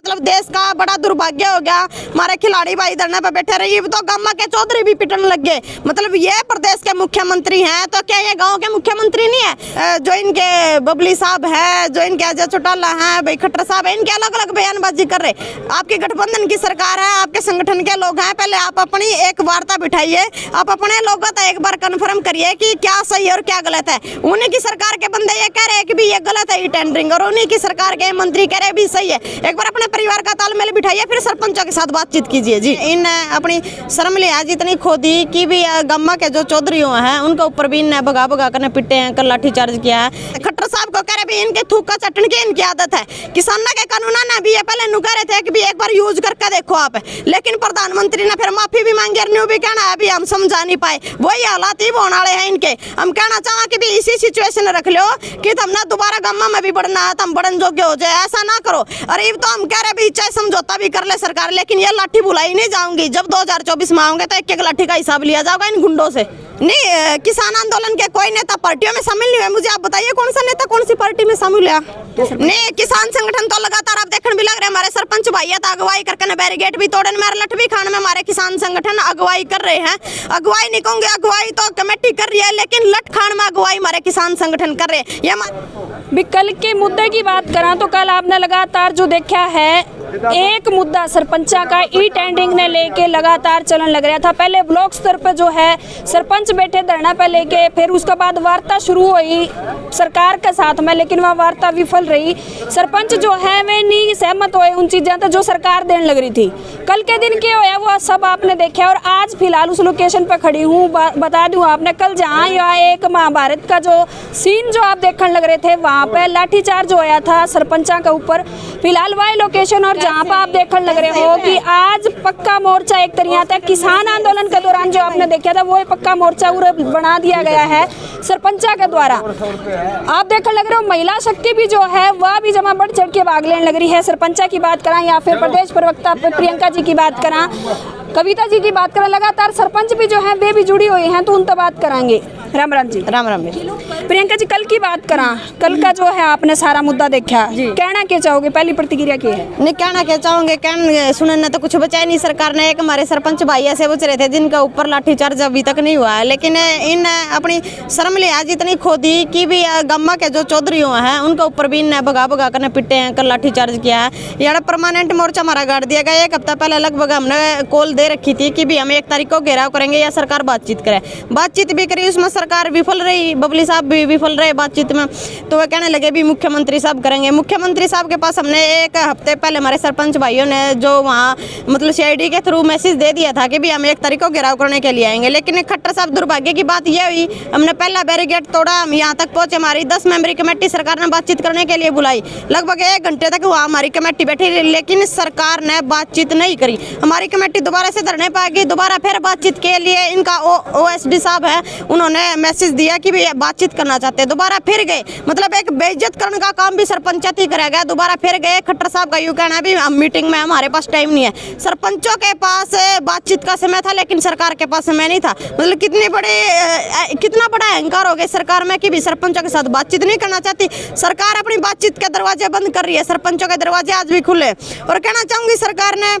मतलब देश का बड़ा दुर्भाग्य हो गया, हमारे खिलाड़ी भाई धरने पे बैठे रहे, तो गांव के चौधरी भी पिटने लग गए। मतलब ये प्रदेश के मुख्यमंत्री हैं तो क्या ये गांव के मुख्यमंत्री नहीं है? जो इनके बबली साहब है, जो इनके अजय चौटाला है, भाई खट्टर साहब है, इनके अलग अलग बयानबाजी कर रहे। आपकी गठबंधन की सरकार है, आपके संगठन के लोग हैं, पहले आप अपनी एक वार्ता बिठाइए, आप अपने लोगों तक एक बार कन्फर्म करिए कि क्या सही और क्या गलत है। उन्हीं की सरकार के बंदे ये कह रहे हैं कि भी ये गलत है, ये टेंडरिंग, और उन्हीं की सरकार के मंत्री कह रहे भी सही है। एक बार अपने परिवार का तालमेल बिठाइए, फिर सरपंचों के साथ बातचीत कीजिए। जी, इन अपनी शर्म लिहाज इतनी खो दी कि भी गम्मा के जो चौधरी हैं उनके ऊपर भी इनने भगा भगा कर पिटे हैं, कल लाठी चार्ज किया है। खट्टर साहब को कह रहे भी इनके थूक का चटन की इनकी आदत है। किसानों के कानून ने भी ये पहले नु कह रहे थे कि भी एक बार यूज करके देखो आप, लेकिन प्रधानमंत्री ने फिर माफी भी मांगी और न्यू भी कहना है भी हम समझा नहीं पाए। वही हालात ही होने वाले हैं इनके। हम कहना चाहें कि भी इसी सिचुएशन रख लो कि हमने दोबारा गम्मा में भी बढ़ना है, हम बढ़न योग्य हो जाए, ऐसा ना करो। अरे तो हम कह रहे भी चाहे समझौता भी कर ले सरकार, लेकिन ये लाठी बुलाई नहीं जाऊंगी। जब 2024 में आओगे तो एक एक लाठी का हिसाब लिया जाएगा इन गुंडों से। नहीं, किसान आंदोलन के कोई नेता पार्टियों में शामिल नहीं हुए। मुझे आप बताइए कौन सा नेता कौन सी पार्टी में शामिल है? नहीं, किसान संगठन तो लगातार आप देखने भी लग रहे हैं। हमारे सरपंच भाई तो अगुवाई करके बैरिकेड भी तोड़न में, लठ भी खाने में हमारे किसान संगठन अगुवाई कर रहे हैं। अगुवाई नहीं कहूंगे, अगुवाई तो कमेटी कर रही है, लेकिन लठ खान में अगुवाई हमारे किसान संगठन कर रहे हैं। ये कल के मुद्दे की बात करें तो कल आपने लगातार जो देखा है, एक मुद्दा सरपंचा का ई टेंडरिंग ने लेके लगातार चलन लग रहा था। पहले ब्लॉक स्तर पे जो है सरपंच बैठे धरना पे लेके, फिर उसके बाद वार्ता शुरू हुई सरकार के साथ में, लेकिन वह वार्ता विफल रही। सरपंच जो है वे नहीं सहमत हुए उन चीज़ों तो जो सरकार देने लग रही थी। कल के दिन क्या हुआ वो सब आपने देखा, और आज फिलहाल उस लोकेशन पर खड़ी हूँ। बता दूँ आपने, कल जहाँ यहाँ एक महाभारत का जो सीन जो आप देखने लग रहे थे, वहाँ पे लाठीचार्ज होया था सरपंचा के ऊपर। फिलहाल वह लोकेशन और जहाँ पर आप देखने लग रहे हो कि आज पक्का मोर्चा एक तरीका था। किसान आंदोलन के दौरान जो आपने देखा था वो पक्का मोर्चा बना दिया गया है सरपंचा के द्वारा। आप देखने लग रहे हो महिला शक्ति भी जो है वह भी जमा बढ़ चढ़ के भाग लेने लग रही है। सरपंचा की बात करा या फिर प्रदेश प्रवक्ता प्रियंका जी की बात करा, कविता जी की बात करें, लगातार सरपंच भी जो है वे भी जुड़ी हुई हैं, तो उन तक बात कराएंगे। राम राम जी। राम राम। प्रियंका जी, कल की बात करा, कल का जो है आपने सारा मुद्दा देखा, कहना क्या चाहोगे? पहली प्रतिक्रिया क्या है? नहीं, कहना क्या चाहोगे, सुनने तो कुछ बचा ही नहीं। सरकार ने एक हमारे सरपंच भाई ऐसे बच रहे थे जिनके ऊपर लाठीचार्ज अभी तक नहीं हुआ है, लेकिन इन अपनी शर्म लिहाज इतनी खो दी कि भी गम्मा के जो चौधरी हैं उनके ऊपर भी इनने भगा भगा कर पिटे हैं, कल लाठीचार्ज किया है। यहाँ परमानेंट मोर्चा हमारा गाड़ दिया गया। एक हफ्ता पहले लगभग हमने कॉल दे रखी थी कि भी हम 1 तारीख को घेराव करेंगे या सरकार बातचीत करे। बातचीत भी करी, उसमें सरकार विफल रही, बबली साहब भी विफल रहे बातचीत में। तो वह कहने लगे भी मुख्यमंत्री साहब करेंगे। मुख्यमंत्री साहब के पास हमने 1 हफ्ते पहले हमारे सरपंच भाइयों ने जो वहाँ मतलब CID के थ्रू मैसेज दे दिया था कि भी हम 1 तारीख को घेराव करने के लिए आएंगे। लेकिन खट्टर साहब, दुर्भाग्य की बात यह हुई, हमने पहला बैरिकेड तोड़ा, हम यहाँ तक पहुंचे। हमारी 10 मेंबरी कमेटी सरकार ने बातचीत करने के लिए बुलाई। लगभग 1 घंटे तक वहाँ हमारी कमेटी बैठी रही, लेकिन सरकार ने बातचीत नहीं करी। हमारी कमेटी दोबारा से धरने पर आ गई। दोबारा फिर बातचीत के लिए इनका OSD साहब है, उन्होंने मैसेज दिया कि भी बातचीत करना चाहते हैं। दोबारा फिर गए, मतलब एक बेइज्जत करने का काम भी सरपंचायत ही करा गया। दोबारा फिर गए। खट्टर साहब का यूँ कहना है भी हम मीटिंग में, हमारे पास टाइम नहीं है। सरपंचों के पास बातचीत का समय था, लेकिन सरकार के पास समय नहीं था। मतलब कितना बड़ा अहंकार हो गया सरकार में कि भी सरपंचों के साथ बातचीत नहीं करना चाहती। सरकार अपनी बातचीत के दरवाजे बंद कर रही है, सरपंचों के दरवाजे आज भी खुले। और कहना चाहूंगी सरकार ने,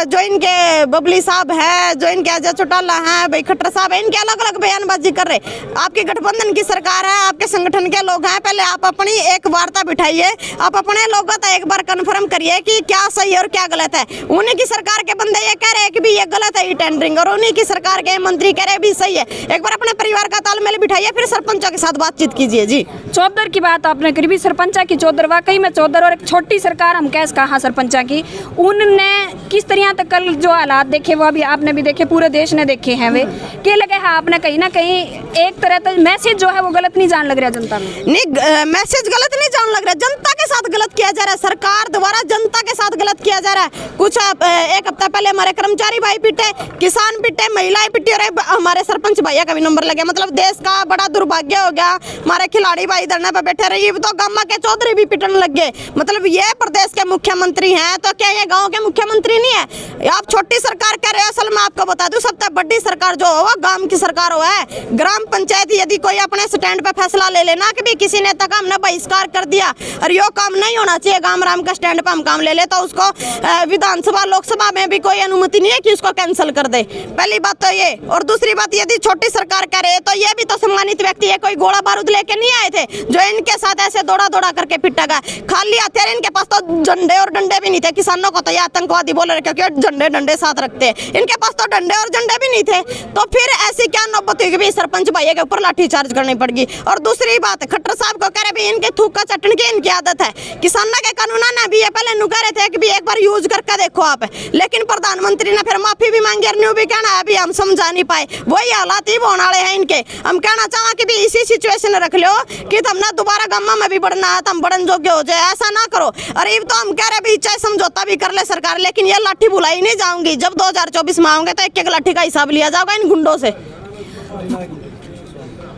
जो इनके बबली साहब है, जो इनके अजय चौटाला है, भाई खट्टर साहब है, इनके अलग अलग बयानबाजी कर रहे। आपकी गठबंधन की सरकार है, आपके संगठन के लोग हैं, पहले आप अपनी एक वार्ता बिठाइए, आप अपने लोगों तक एक बार कन्फर्म करिए कि क्या सही और क्या गलत है। उन्हीं की सरकार के बंदे ये कह रहे हैं कि भी ये गलत है, ये टेंडरिंग, और उन्हीं की सरकार के मंत्री कह रहे भी सही है। एक बार अपने परिवार का तालमेल बिठाइए, फिर सरपंचों के साथ बातचीत कीजिए। जी, चौधर की बात आपने करी, भी सरपंचा की चौधर, वाकई में चौधर और एक छोटी सरकार हम कैसे कहा सरपंचा की, उनने किस तरह तक कल जो हालात देखे वो अभी आपने भी देखे, पूरे देश ने देखे हैं। वे क्या लगे है आपने कहीं ना कहीं एक तरह तक मैसेज जो है वो गलत नहीं जान लग रहा जनता में? नहीं, मैसेज गलत नहीं जान लग रहा, जनता के साथ गलत किया जा रहा है। सरकार द्वारा जनता के साथ गलत किया जा रहा है। कुछ 1 हफ्ता पहले हमारे कर्मचारी भाई पिटे, किसान पिटे, महिलाएं पिटी, और हमारे सरपंच भैया का भी नंबर लगे। मतलब देश का बड़ा दुर्भाग्य हो गया, हमारे खिलाड़ी भाई धरने पे बैठे रहे, तो गम्मा के चौधरी भी पिटने लग गए। मतलब ये प्रदेश के मुख्यमंत्री हैं तो क्या ये गाँव के मुख्यमंत्री नहीं है? आप छोटी सरकार कह रहे हो, असल में आपको बता दूं सबसे बड़ी सरकार जो हो गांव की सरकार हो है। ग्राम पंचायत यदि कोई अपने स्टैंड पे फैसला ले लेना कि भी किसी नेता का हमने बहिष्कार कर दिया और यो काम नहीं होना चाहिए, गांव राम का स्टैंड पे हम काम ले ले, तो उसको विधानसभा लोकसभा में भी कोई अनुमति नहीं है कि उसको कैंसिल कर दे। पहली बात तो ये, और दूसरी बात यदि छोटी सरकार करे तो ये भी तो सम्मानित व्यक्ति है, कोई गोला बारूद लेके नहीं आए थे जो इनके साथ ऐसे दौड़ा दौड़ा करके पिटा गया। खाली हथियार, इनके पास तो झंडे और डंडे भी नहीं थे। किसानों को तो ये आतंकवादी बोल रहे क्योंकि झंडे डंडे साथ रखते हैं, इनके पास तो डंडे और झंडे भी नहीं थे। तो फिर ऐसी क्या नौबत हुई कि भी सरपंच भाई के ऊपर लाठीचार्ज करनी पड़गी। और दूसरी बात, खट्टर साहब को कह रहे भी इनके थूक का चटने की इनकी आदत है। किसानों के कानून ने भी ये पहले नु कह रहे थे कि भी एक बार यूज करके देखो आप, लेकिन प्रधानमंत्री ने फिर माफी भी मांगी और न्यू भी कहना है अभी हम समझा नहीं पाए। वही हालात ही होने वाले हैं इनके। हम कहना चाहें कि भी इसी सिचुएशन रख लो कि हमने दोबारा गम्मा में भी बढ़ना है तो हम बढ़न योग्य हो जाए, ऐसा ना करो। अरे तो हम कह रहे भी चाहे समझौता भी कर ले सरकार, लेकिन ये लाठी बुलाई नहीं जाऊंगी। जब 2024 में आऊंगे तो एक एक लाठी का हिसाब लिया जाएगा इन गुंडों से।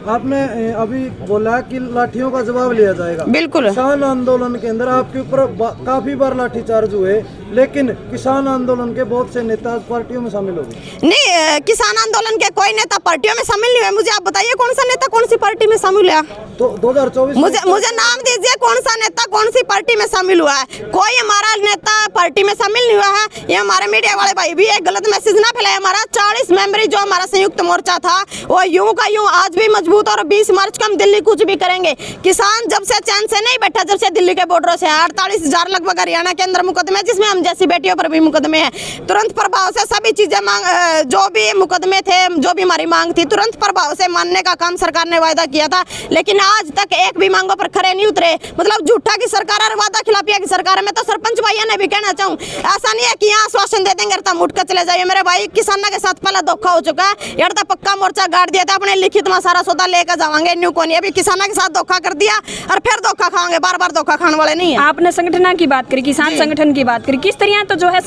आपने अभी बोला कि लाठियों का जवाब लिया जाएगा। बिल्कुल। किसान आंदोलन के अंदर आपके ऊपर काफी बार लाठीचार्ज हुए, लेकिन किसान आंदोलन के बहुत से नेता पार्टियों में शामिल हो गए। नहीं, किसान आंदोलन के कोई नेता पार्टियों में शामिल नहीं हुए। मुझे आप बताइए कौन सा नेता कौन सी पार्टी में शामिल हुआ? तो 2024 मुझे नाम दीजिए कौन सा नेता कौन सी पार्टी में शामिल हुआ है। कोई हमारा नेता पार्टी में शामिल नहीं हुआ है। ये हमारे मीडिया वाले भाई भी एक गलत मैसेज ना फैलाए। हमारा 40 मेंबरी जो हमारा संयुक्त मोर्चा था वो यूं का यूं आज भी मजबूत, और 20 मार्च को हम दिल्ली कुछ भी करेंगे। किसान जब से चैन से नहीं बैठा, जब से दिल्ली के बॉर्डरों से 48,000 लगभग हरियाणा के अंदर मुकदमे, जिसमें हम जैसी बेटियों पर भी मुकदमे हैं, तुरंत प्रभाव से सभी चीजें जो भी मुकदमे थे, जो भी हमारी मांग थी, तुरंत प्रभाव से मानने का काम सरकार ने वायदा किया था। लेकिन आज तक एक भी मांगों पर खरे नहीं उतरे। मतलब झूठा की सरकार और वादा खिलाफिया की सरकार है। मैं तो सरपंच भाइयों ने भी कहना चाहूँ, ऐसा नहीं है कि यहाँ आश्वासन दे देंगे तो उठ कर चले जाइए। मेरे भाई, किसानों के साथ पहला धोखा हो चुका है। यार तो पक्का मोर्चा गाड़ दिया था, अपने लिखित में सारा सौदा लेकर जावांगे। न्यू कोनी अभी किसानों के साथ धोखा कर दिया और फिर धोखा खाएंगे। बार बार धोखा खाने वाले नहीं है। आपने संगठन की बात करी, किसान संगठन की बात करी, किस तरह तो जो है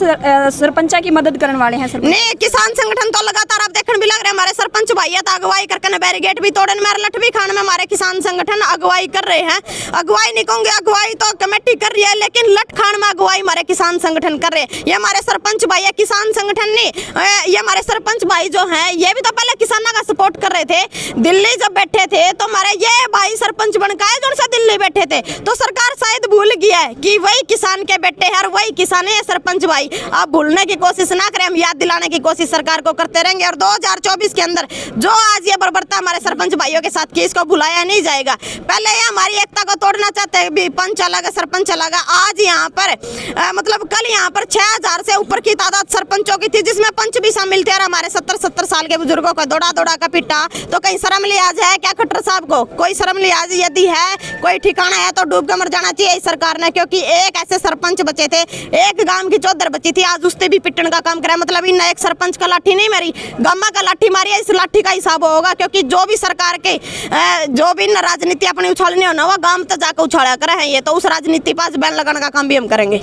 सरपंचा की मदद करने वाले हैं सरपंच? नहीं, किसान संगठन तो लगातार आप देखने भी लग रहे हैं। हमारे सरपंच भाइया तो अगुवाई करके बैरिगेट भी तोड़न में, लठ भी खान में हमारे किसान संगठन अगुवाई कर रहे हैं। अगुवाई नहीं कहूंगे, अगुवाई तो कमेटी कर रही है, लेकिन लठ खान में अगुवाई हमारे किसान संगठन कर रहे हैं। ये हमारे सरपंच भाई है, किसान संगठन नहीं। ये हमारे सरपंच भाई जो हैं, ये भी तो पहले किसानों का सपोर्ट कर रहे थे। दिल्ली जब बैठे थे तो हमारे ये भाई सरपंच बन के आए जो से दिल्ली बैठे थे। तो सरकार शायद भूल गया है कि वही किसान के बेटे हैं और वही किसान है सरपंच भाई। आप भूलने की कोशिश ना करें, हम याद दिलाने की कोशिश सरकार को करते रहेंगे। और 2024 के अंदर जो आज ये बर्बरता हमारे सरपंच भाइयों के साथ की, इसको भुलाया नहीं जाएगा। पहले ये हमारी एकता को तोड़ना चाहते हैं, भी पंच अलग है सरपंच अलग है। आज यहाँ पर मतलब कल यहाँ पर 6000 से ऊपर की तादाद सरपंचों की थी, जिसमें पंच भी शामिल थे। और हमारे 70-70 साल के बुजुर्गों को दौड़ा दौड़ा का पिटा। तो कहीं शर्म लिहाज है क्या खट्टर साहब को? कोई शर्म लिहाज यदि है, कोई ठिकाना है तो डूब कर मर जाना चाहिए इस सरकार ने। क्योंकि एक ऐसे सरपंच बचे थे, एक गांव की चौधर बची थी, आज उससे भी पिटने का काम करा। मतलब इन एक सरपंच का लाठी नहीं मारी, गामा का लाठी मारी है। इस लाठी का हिसाब होगा, क्योंकि जो भी सरकार के जो भी राजनीति अपनी उछालनी होना, वो गांव तक जाकर उछाला करे हैं। ये तो उस राजनीति पास बैन लगाने का काम भी हम करेंगे।